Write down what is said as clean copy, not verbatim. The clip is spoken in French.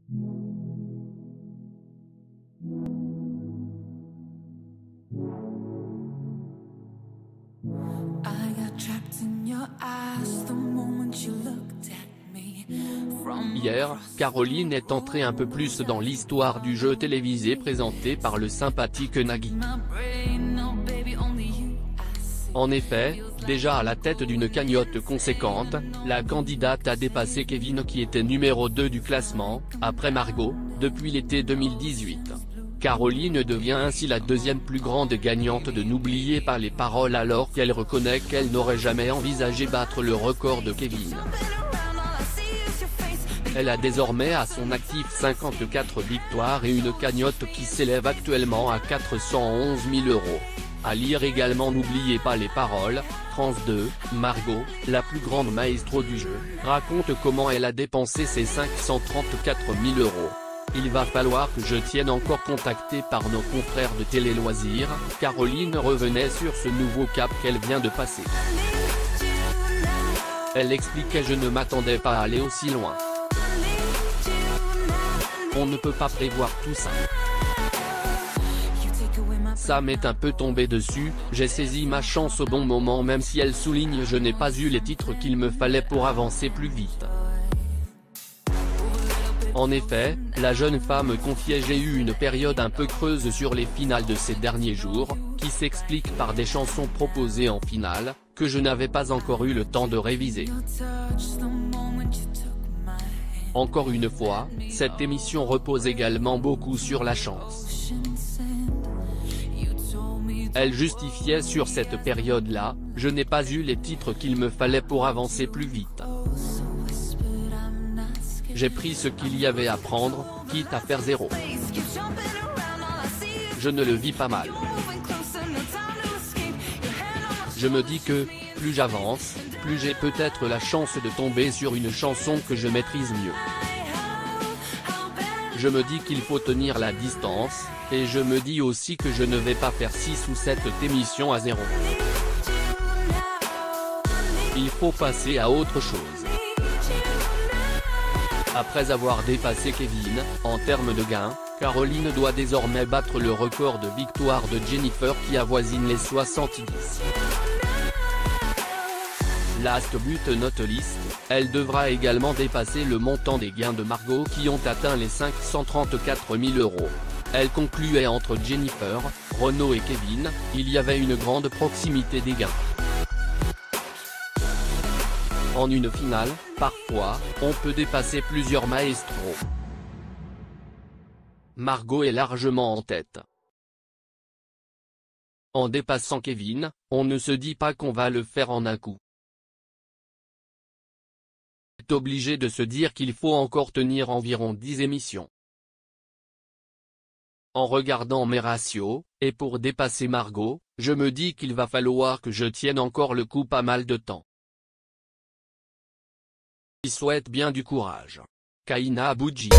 I got trapped in your eyes the moment you looked at me. Hier, Caroline est entrée un peu plus dans l'histoire du jeu télévisé présenté par le sympathique Nagui. En effet, déjà à la tête d'une cagnotte conséquente, la candidate a dépassé Kevin qui était numéro 2 du classement, après Margot, depuis l'été 2018. Caroline devient ainsi la deuxième plus grande gagnante de N'oubliez pas les paroles alors qu'elle reconnaît qu'elle n'aurait jamais envisagé battre le record de Kevin. Elle a désormais à son actif 54 victoires et une cagnotte qui s'élève actuellement à 411 000 €. À lire également N'oubliez pas les paroles, France 2, Margot, la plus grande maestro du jeu, raconte comment elle a dépensé ses 534 000 €. Il va falloir que je tienne encore contacté par nos confrères de Télé Loisirs, Caroline revenait sur ce nouveau cap qu'elle vient de passer. Elle expliquait: je ne m'attendais pas à aller aussi loin. On ne peut pas prévoir tout ça. Ça m'est un peu tombé dessus, j'ai saisi ma chance au bon moment même si elle souligne je n'ai pas eu les titres qu'il me fallait pour avancer plus vite. En effet, la jeune femme confiait: j'ai eu une période un peu creuse sur les finales de ces derniers jours, qui s'explique par des chansons proposées en finale, que je n'avais pas encore eu le temps de réviser. Encore une fois, cette émission repose également beaucoup sur la chance. Elle justifiait sur cette période-là, je n'ai pas eu les titres qu'il me fallait pour avancer plus vite. J'ai pris ce qu'il y avait à prendre, quitte à faire zéro. Je ne le vis pas mal. Je me dis que, plus j'avance, plus j'ai peut-être la chance de tomber sur une chanson que je maîtrise mieux. Je me dis qu'il faut tenir la distance, et je me dis aussi que je ne vais pas faire 6 ou 7 émissions à zéro. Il faut passer à autre chose. Après avoir dépassé Kevin, en termes de gains, Caroline doit désormais battre le record de victoires de Jennifer qui avoisine les 70. Last but not least, elle devra également dépasser le montant des gains de Margot qui ont atteint les 534 000 €. Elle concluait: entre Jennifer, Renaud et Kevin, il y avait une grande proximité des gains. En une finale, parfois, on peut dépasser plusieurs maestros. Margot est largement en tête. En dépassant Kevin, on ne se dit pas qu'on va le faire en un coup. On est obligé de se dire qu'il faut encore tenir environ 10 émissions. En regardant mes ratios, et pour dépasser Margot, je me dis qu'il va falloir que je tienne encore le coup pas mal de temps. Je souhaite bien du courage. Kaina Bouji.